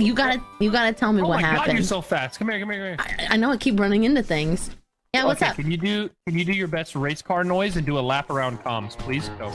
You gotta tell me what happened. Oh my god, you're so fast. Come here. I know I keep running into things. Yeah, what's up? Can you do your best race car noise and do a lap around comms, please? Go.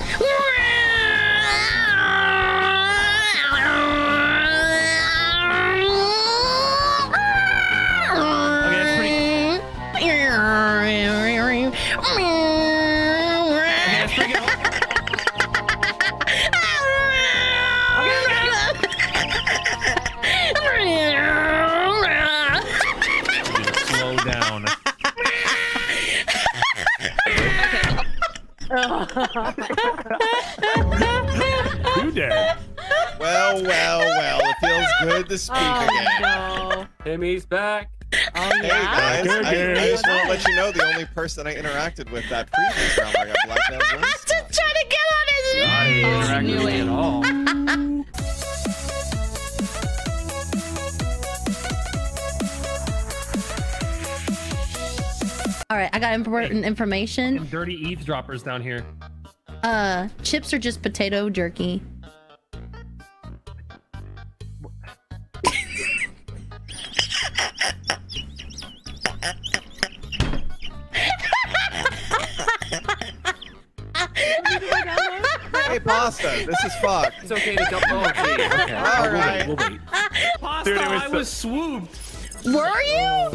You dead. Well. It feels good to speak again. No. Timmy's back. Oh, Hey yeah. guys, I just want to let you know the only person I interacted with that previous round where I got blacked out was Just trying to get on his Not interacting with me at all. All right, I got important information. And dirty eavesdroppers down here. Chips are just potato jerky. Hey, Pasta, this is fucked. It's okay to jump. Oh, okay. All right. We'll wait. Pasta, Dude, I was swooped. Were you?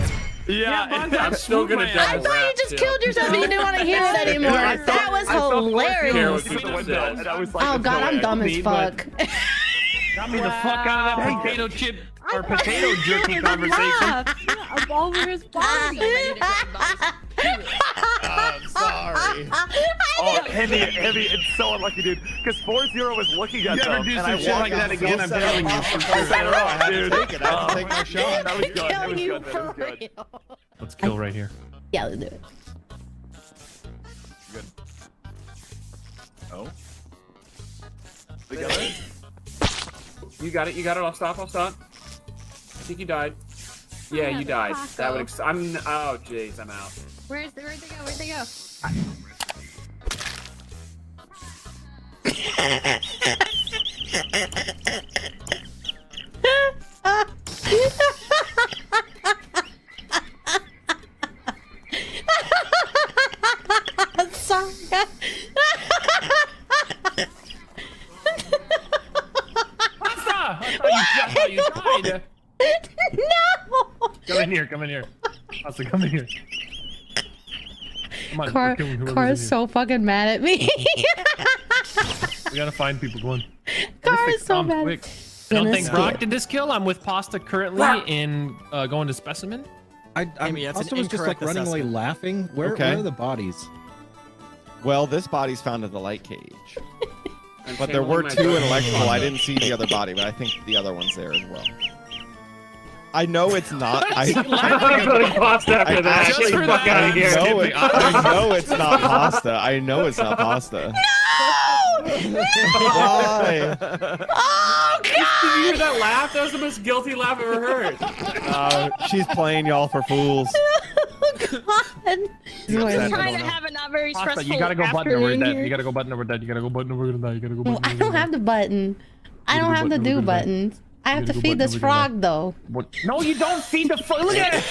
Yeah, I'm still gonna I thought you just killed yourself and you didn't want to hear it anymore. That was hilarious. Oh god, I'm dumb as fuck. Got me the fuck out of that potato chip or potato jerky conversation. Up over his body. I'm sorry. Oh, heavy, it's so unlucky, dude. Because 4-0 was looking at them. You and ever do some shit like that again, I'm telling you. I had to take it. I had to take my shot. That was good. That was You good. for That was good. real. Let's kill right here. Yeah, let's do it. Good. Oh. Together? You got it. I'll stop. I think you died. Yeah, you died. That would. I'm. Oh, jeez, I'm out. Where'd they go? Sorry. Pasta! I thought you died. No. Come in here. Pasta, come in here. Come on, we're killing whoever's Car in is here. so fucking mad at me. We gotta find people going. Car is so Comms mad. quick. I don't think Goodness. Brock did this kill. I'm with Pasta currently in going to Specimen. I also was just like running away laughing. Where are the bodies? Well, this body's found in the light cage. But there were two in electrical. I didn't see the other body, but I think the other one's there as well. I know it's not. I'm putting Pasta after that. Just Get the for fuck that, out of here. I know it's not Pasta. I know it's not Pasta. Why? Oh Did you hear that laugh? That was the most guilty laugh I've ever heard. She's playing y'all for fools. god. I'm trying to have a not very Pasta, stressful you gotta go button over afternoon that. here. You gotta go button over that. You gotta go button over that. You gotta go button I don't have the button. I don't have to do buttons. I have to feed this frog though. What? No, you don't feed the frog. Look at it.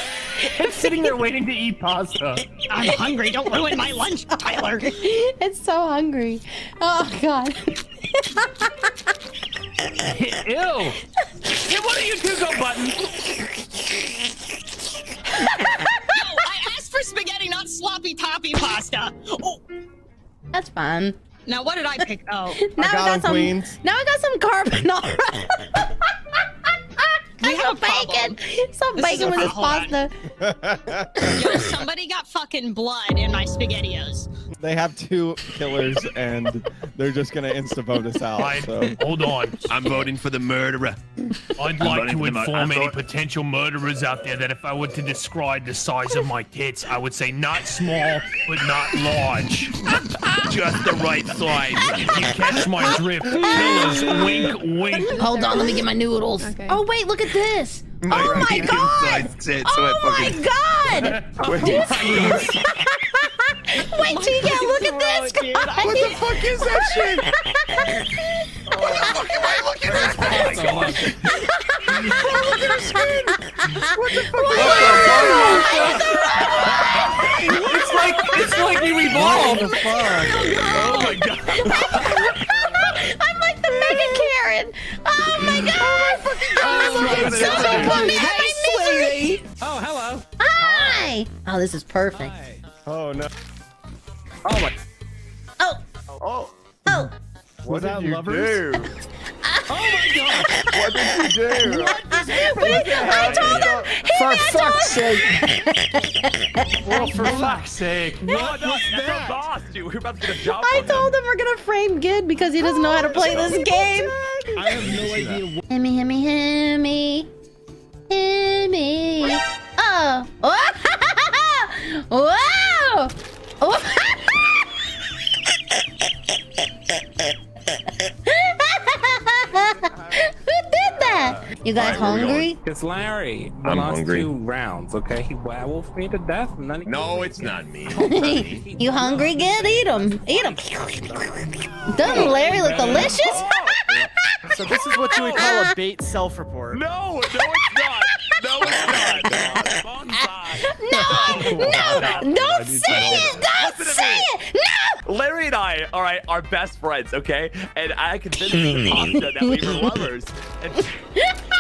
It's sitting there waiting to eat pasta. I'm hungry. Don't ruin my lunch, Tyler. It's so hungry. Oh god. Ew. Hey, what are you two go button? I asked for spaghetti, not sloppy toppy pasta. Oh. That's fine. Now what did I pick? Oh, Now I got him, some. Queens. Now I got some carbonara. We have some a problem. bacon. Some This is bacon a with this problem. pasta. Yo, somebody got fucking blood in my SpaghettiOs. They have two killers, and they're just gonna insta-vote us out. Fine. So. Hold on. I'm voting for the murderer. I'd like to inform any voting- potential murderers out there that if I were to describe the size of my tits, I would say not small, but not large. Just the right size. If you catch my drift, killers, wink, wink. Hold on, let me get my noodles. Okay. Oh wait, look at this. Oh my god. Oh my god. Wait till you get look at this, guys. What the fuck is that shit? What the fuck am I looking at? It's like you evolved. Oh my god. I'm like the Mega Karen. Oh my god. Someone put me out of my misery. Oh, hello. Hi. Oh, this is perfect. Oh no. Oh my. Oh. Oh, Oh. what that did you lovers? do? Oh my god. What did you do? Wait, I told him. For fuck's sake. Well, for fuck's sake. What was That's that? a boss, dude. We're about to get a job I from told him we're gonna frame Gid because he doesn't know how to play this game. I have no idea what. Himmy, himmy, himmy. Himmy. Oh. Wow. Who did that? You guys hungry? It's Larry. I'm lost hungry. 2 rounds, okay? He werewolfed me to death. And then he No, it's not me. You hungry, Gid? Eat them. Eat them. Doesn't Larry look delicious? So this is what you would call a bait self-report. No, it's not. No, it's not. No, don't say it. Don't say it. No. Larry and I, all right, are best friends, okay? And I convinced Pasta that we were lovers. And before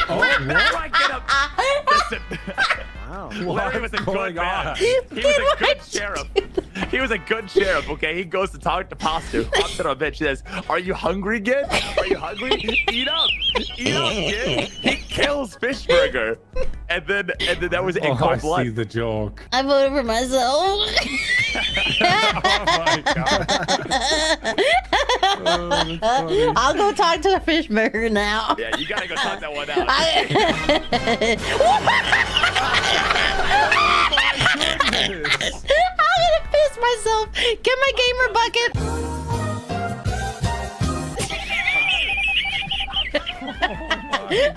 I get up, listen. Wow. Larry was a good man. on? He was a good sheriff. He was a good sheriff, okay? He goes to talk to Pasta. Pasta on a bitch. He says, "Are you hungry, Gid? Are you hungry? Eat up. Eat up, Gid." He kills Fishburger. And then that was in cold blood. the joke. I voted for myself. Oh my god. I'll go talk to the fish burger now. Yeah, you gotta go talk that one out. I'm gonna piss myself. Get my gamer bucket.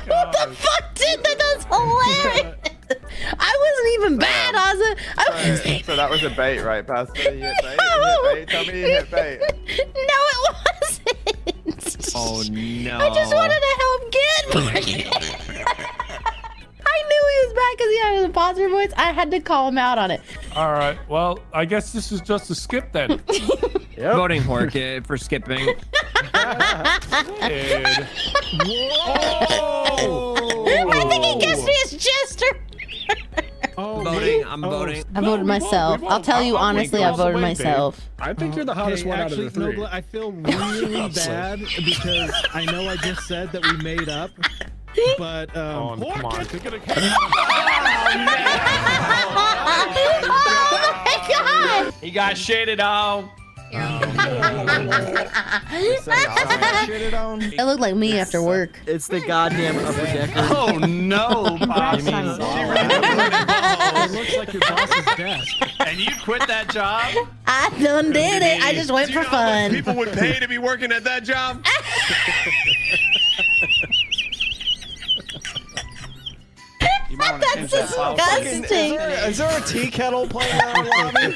What the fuck, dude? That's hilarious. I wasn't even bad, Ozzy. So that was a bait, right, Pastor? You hit bait? No. You hit bait? Tell me you hit bait. No, it wasn't. Oh no. I just wanted to help Gid. I knew he was bad because he had an imposter voice. I had to call him out on it. All right. Well, I guess this is just a skip then. Voting for skipping. Whoa! I think he guessed me as Jester. I'm voting. I voted myself. I'll tell you honestly, I voted myself. I think you're the hottest one out of the 3. Nogla, I feel really bad because I know I just said that we made up, but Come on. Oh my god! He got shaded on. It looked like me after work. It's the goddamn upper decker. Oh no, Bob. it looks like your boss's desk. And you quit that job? I done did it. I just went Do you for know how much fun. people would pay to be working at that job? That's disgusting. Is there a tea kettle playing in our lobby?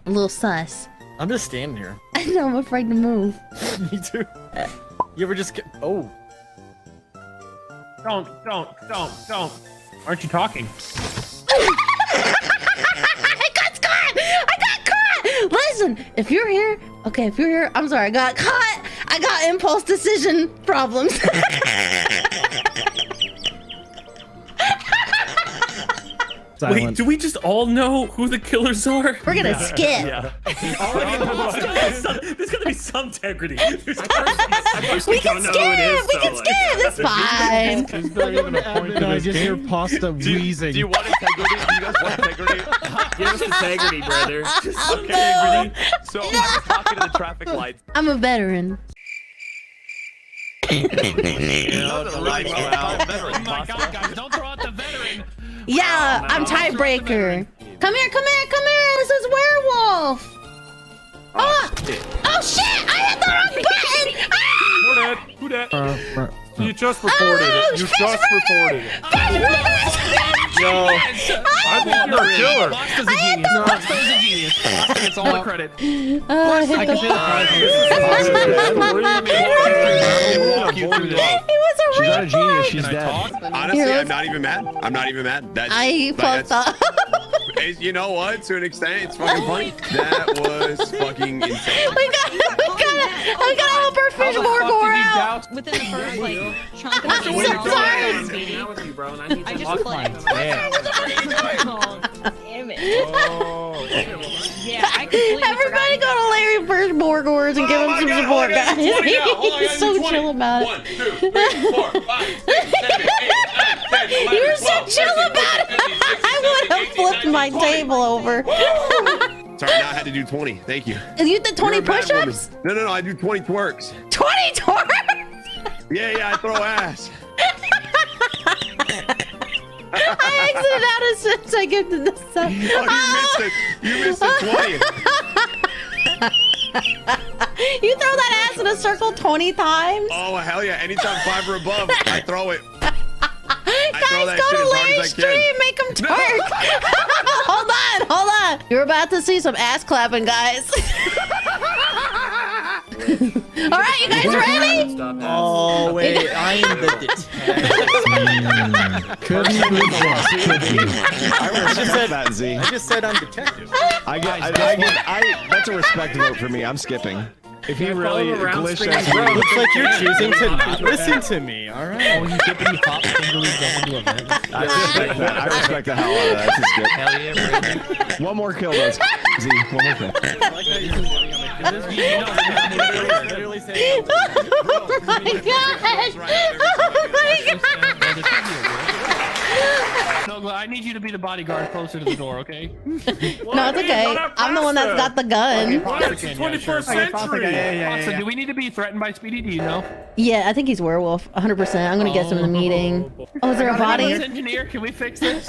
A little sus. I'm just standing here. I know, I'm afraid to move. Me too. You ever just get... Oh. Don't. Aren't you talking? I got caught! Listen, if you're here, I'm sorry, I got caught. I got impulse decision problems. Silence. do we just all know who the killers are? We're gonna skip. Yeah. There's gonna be some integrity. We can skip. It's fine. Is there even a point to this? I just hear pasta wheezing. Do you want integrity? Do you guys want integrity? Give us integrity, brother. Okay, ready? So I was talking to the traffic lights. I'm a veteran. The lights were out. Oh my god, guys, don't throw out the veteran. Yeah, I'm tiebreaker. Come here. This is werewolf. Oh shit! I hit the wrong button. Who that? You just reported it. You just reported it. Yo. I think you're a killer. Pasta's a genius. Pasta's a genius. Pasta gets all the credit. I hit the It was a She's not a real genius. fight. She's dead. Honestly, I'm not even mad. I'm not even mad. That's, I fucked up. You know what? To an extent, it's fucking funny. That was fucking insane. We gotta help our fish Morgor out. Within the first like chunk of I'm so sorry. I just clicked. Oh, damn it. Yeah, I completely Everybody go to Larry Fish Morgors and give him some support, guys. He's so chill about it. 1, 2, 3, 4, 5, 6, 7, 8, 9, 10, 11, You're so 12, chill 13, about it. 14, 15, 16, I would have flipped my table over. Sorry, now I had to do 20. Thank you. You did 20 You're a bad push-ups? woman. No, I do 20 twerks. 20 twerks? Yeah, I throw ass. I exited out as soon as I get to this side. You missed it 20. You throw that ass in a circle 20 times? Oh, hell yeah. Anytime 5 or above, I throw it. Guys, go to Larry's stream, make him twerk. Hold on. You're about to see some ass clapping, guys. All right, you guys ready? Oh wait, I am the detective. Couldn't even I just said that, Z. I just said I'm detective. That's a respect vote for me. I'm skipping. If he really glitched us, Looks like you're choosing to not listen to me. All right. Oh, you dippity hop fingerly double do event. I respect that. I respect the hell out of that. That's a skip. Hell yeah, Brandon. One more kill, though. Z, one more kill. Oh my gosh! Oh my gosh! Nogla, I need you to be the bodyguard closer to the door, okay? No, it's okay. I'm the one that's got the gun. It's 21st century. Pasta, do we need to be threatened by Speedy? Do you know? Yeah, I think he's werewolf. 100%. I'm gonna guess him in the meeting. Oh, is there a body? Engineer, can we fix this?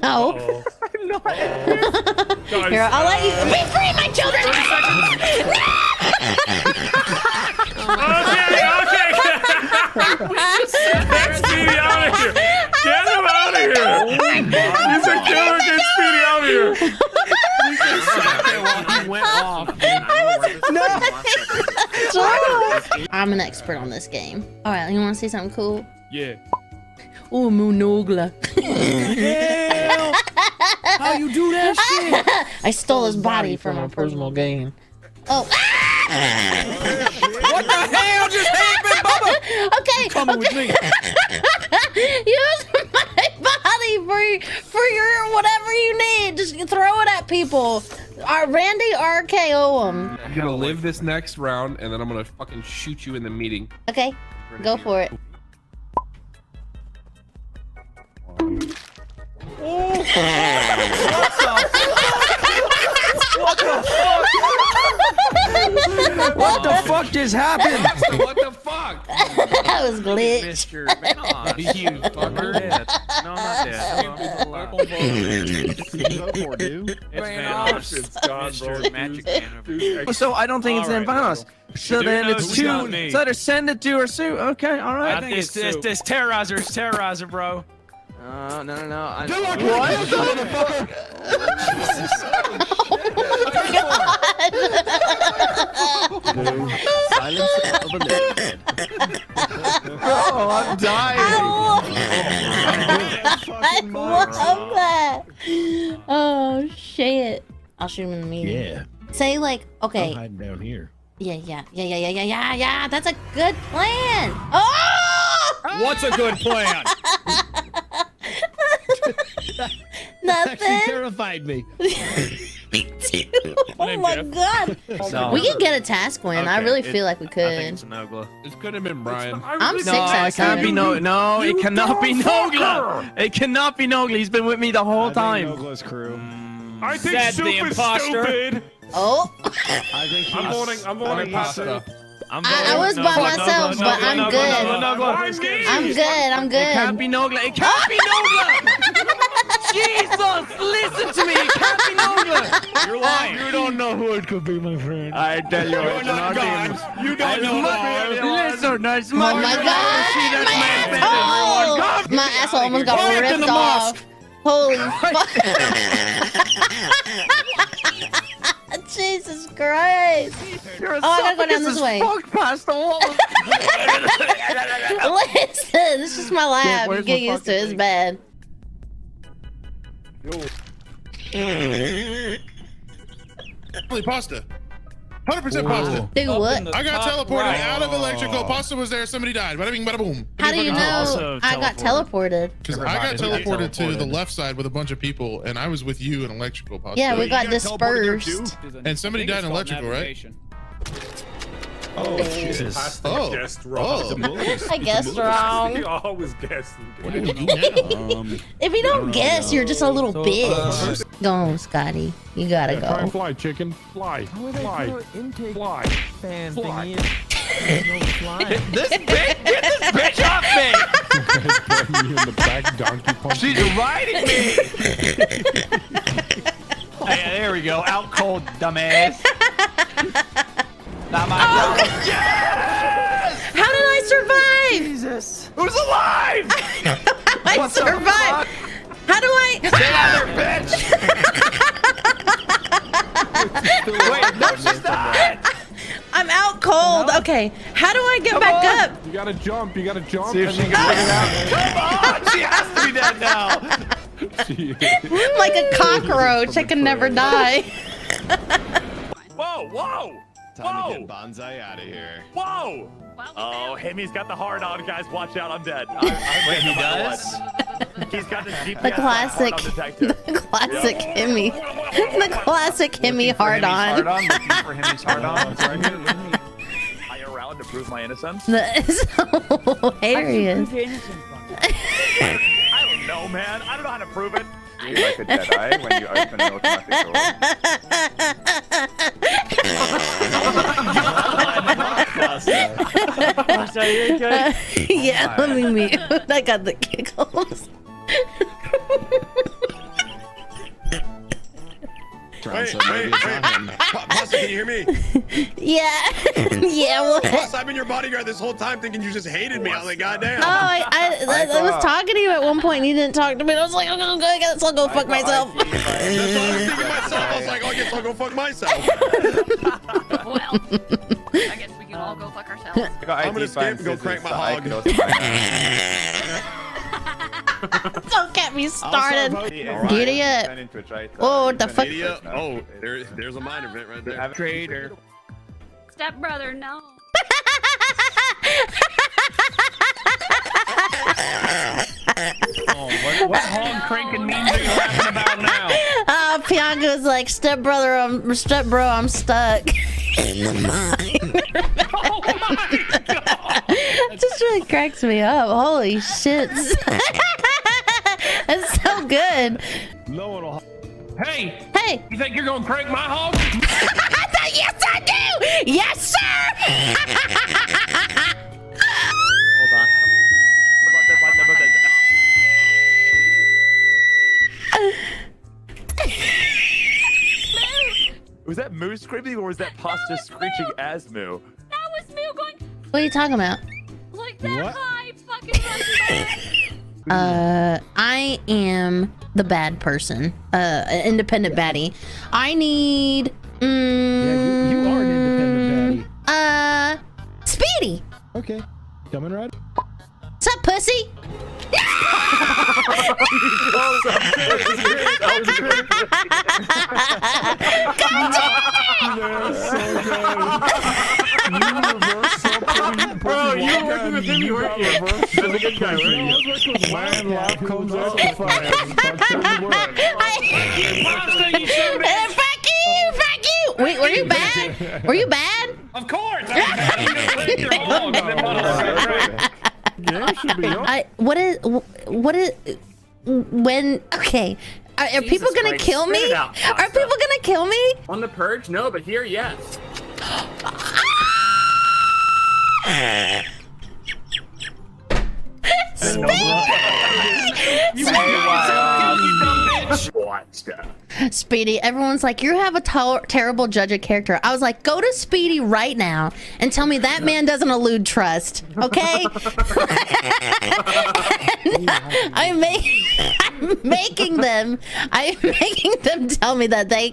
No. I'm not. Here, I'll let you be free, my children. Okay. Get Speedy out of here. Get him out of here. He's a killer. Get Speedy out of here. He went off. I'm an expert on this game. All right, you want to see something cool? Yeah. Oh, Nogla. How you do that shit? I stole his body for my personal gain. Oh. What the hell just happened, Bubba? Okay. Coming with me. Use my body for your whatever you need. Just throw it at people. Randy RKO him. I'm gonna live this next round, and then I'm gonna fucking shoot you in the meeting. Okay, go for it. What the fuck just happened? What the fuck? That was glitch. Mr. VANOSS. You fucker. No, I'm not dead. It's VANOSS. It's gone, bro. Mr. Magic Man over here. So I don't think it's in VANOSS. So then it's two. It's either send it to or sue. Okay, all right. I think it's this terrorizer. It's terrorizer, bro. No. Oh, I'm dying. I love that. Oh shit! I'll shoot him in the meeting. Yeah. Say like, okay. I'm hiding down here. Yeah. That's a good plan. Oh! What's a good plan? Actually Nothing. terrified me. Me too. Oh my god. We can get a task win. I really feel like we I think could. it's a Nogla. This could have been Brian. I'm 6 No, out it of can't be 7. no, it cannot be Nogla. It cannot be Nogla. He's been with me the whole time. Nogla's crew. I think Said Soup the is imposter. stupid. Oh. I think I'm voting Pasta. I was by myself, but I'm good. I'm good. It can't be Nogla. It can't be Nogla. Jesus, listen to me. It can't be Nogla. You're lying. You don't know who it could be, my friend. I tell you, You're not God. You don't know God. Listen, that's Oh my god. My asshole. My asshole almost got ripped off. Holy fuck. Jesus Christ. Oh, I gotta go down this way. Listen, this is my lab. You get used to it. It's bad. Holy pasta. 100% pasta. Do what? I got teleported out of electrical. Pasta was there. Somebody died. Bada bing, bada boom. How do you know I got teleported? Because I got teleported to the left side with a bunch of people, and I was with you in electrical. Pasta. Yeah, we got dispersed. And somebody died in electrical, right? Oh, Jesus. Oh. Guessed wrong. I guessed wrong. You always guess. What do we do now? If you don't guess, you're just a little bitch. Go, Scotty. You gotta Try and go. fly, chicken. Fly. Fly. Fly. Fan Fly. thingy. This bitch, get this bitch off me! Put me in the back, donkey punch. She's riding me! Hey, there we go. Out cold, dumbass. Not my Yes! How did I survive? Jesus. Who's alive? I survived. How do I? Get out of there, bitch! Wait, no, she's not! I'm out cold. Okay. How do I get back up? You gotta jump. You gotta jump. See if she can figure it out. Come on! She has to be dead now! I'm like a cockroach. I can never die. Whoa, whoa! Time to get Bonsai out of here. Whoa! Oh, Himi's got the hard on, guys. Watch out, I'm dead. Wait, he does? He's got this GPS The classic, detector. the classic Himi, the classic Himi hard on. Looking for Himi's hard on. Are you around to prove my innocence? That is so hilarious. I don't know, man. I don't know how to prove it. You're like a Jedi when you open an automatic door. Yeah, let me mute. I got the giggles. Wait. Pasta, can you hear me? Yeah. Yeah, what? Pasta, I've been your bodyguard this whole time thinking you just hated me. I was like, goddamn. Oh, I was talking to you at one point and you didn't talk to me. And I was like, I guess I'll go fuck myself. That's what I was thinking myself. I was like, oh, I guess I'll go fuck myself. Well, I guess we can all go fuck ourselves. I'm gonna skip and go crank my hog. Don't get me started. Giddy up. Oh, what the fuck? Idiot. Oh, there's a mine event right there. Traitor. Stepbrother, no. What hog cranking memes are you laughing about now? Piango's like, step bro, I'm stuck in the mine. Oh my god! It just really cracks me up. Holy shit. That's so good. No one will. Hey! Hey! You think you're gonna crank my hog? Yes, I do! Yes, sir! Hold on. Was that Moo screaming or was that Pasta screeching as Moo? That was me going What are you talking about? like that What? high fucking I am the bad person. Independent baddie. I need. Yeah, you are an independent baddie. Speedy. Okay, coming right. What's up, pussy? Bro, you were working with him, you weren't you? That's a good guy, right? Man, life comes after fire. Fuck you! Wait, were you bad? Were you bad? Of course! Okay. Are Jesus people gonna Christ, kill spit me? it out, Are Pasta. people gonna kill me? On the purge? No, but here, yes. what stuff? Speedy, everyone's like, you have a terrible judge of character. I was like, go to Speedy right now and tell me that man doesn't elude trust, okay? I'm making them tell me that they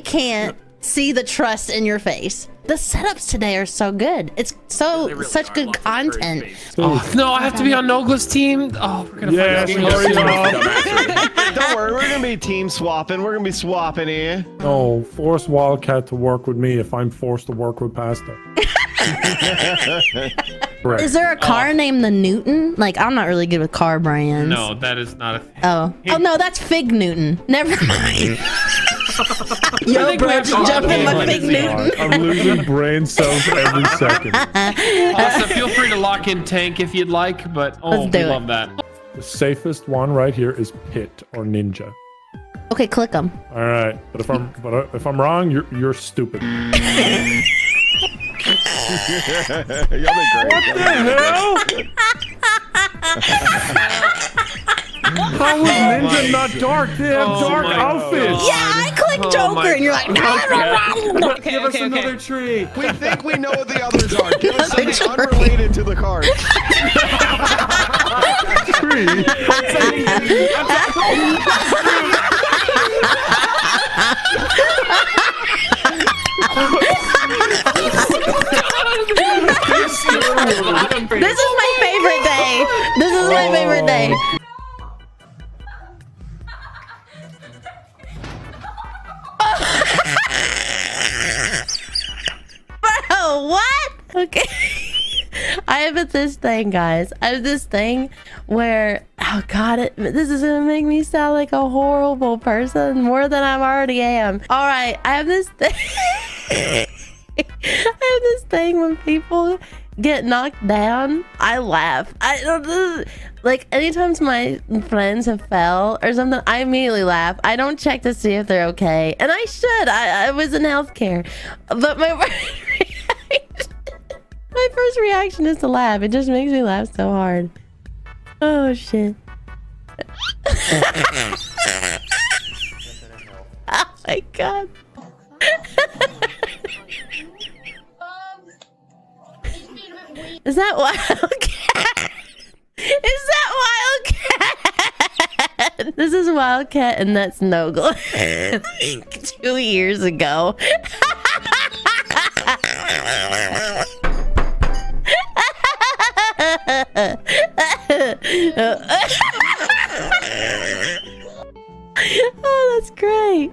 can't see the trust in your face. The setups today are so good. It's such good content. Oh, no, I have to be on Nogla's team. Oh, we're gonna find out. Don't worry, we're gonna be team swapping. We're gonna be swapping here. No, force Wildcat to work with me if I'm forced to work with Pasta. Is there a car named the Newton? Like, I'm not really good with car brands. No, that is not a thing. Oh no, that's Fig Newton. Never mind. Yo, bro, jump in my Fig Newton. I'm losing brain cells every second. Pasta, feel free to lock in Tank if you'd like, but we love that. The safest one right here is Pit or Ninja. Okay, click them. All right, but if I'm wrong, you're stupid. You'll be great. What the hell? How is Ninja not dark? They have dark outfits. Yeah, I clicked Joker, and you're like, Give us another tree. We think we know what the others are. Give us something unrelated to the card. Tree. This is my favorite day. This is my favorite day. Bro, what? Okay. I have this thing, guys. I have this thing where, oh God, this is gonna make me sound like a horrible person more than I already am. All right, I have this thing. I have this thing when people get knocked down, I laugh. I don't like anytime my friends have fell or something, I immediately laugh. I don't check to see if they're okay, and I should. I was in healthcare, but my first reaction is to laugh. It just makes me laugh so hard. Oh shit. Oh my God. Is that Wildcat? Is that Wildcat? This is Wildcat and that's Nogla. Like 2 years ago. Oh, that's great.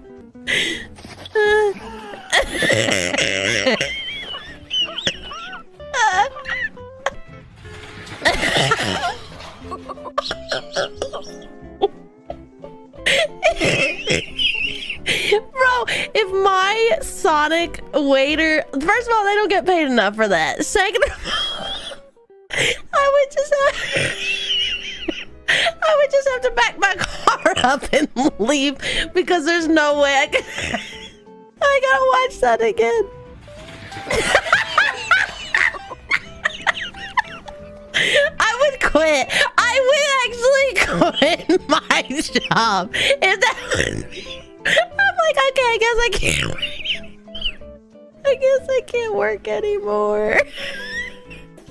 Bro, if my Sonic waiter, first of all, they don't get paid enough for that. Second of all, I would just have to back my car up and leave because there's no way I gotta watch that again. I would quit. I would actually quit my job if that. I'm like, okay, I guess I can't work anymore.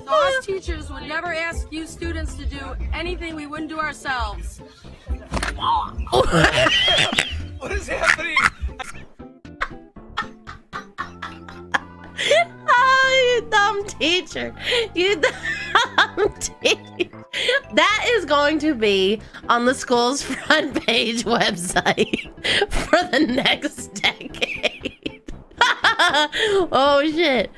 Us teachers would never ask you students to do anything we wouldn't do ourselves. What is happening? Oh, you dumb teacher. You dumb teacher. That is going to be on the school's front page website for the next decade. Oh, shit.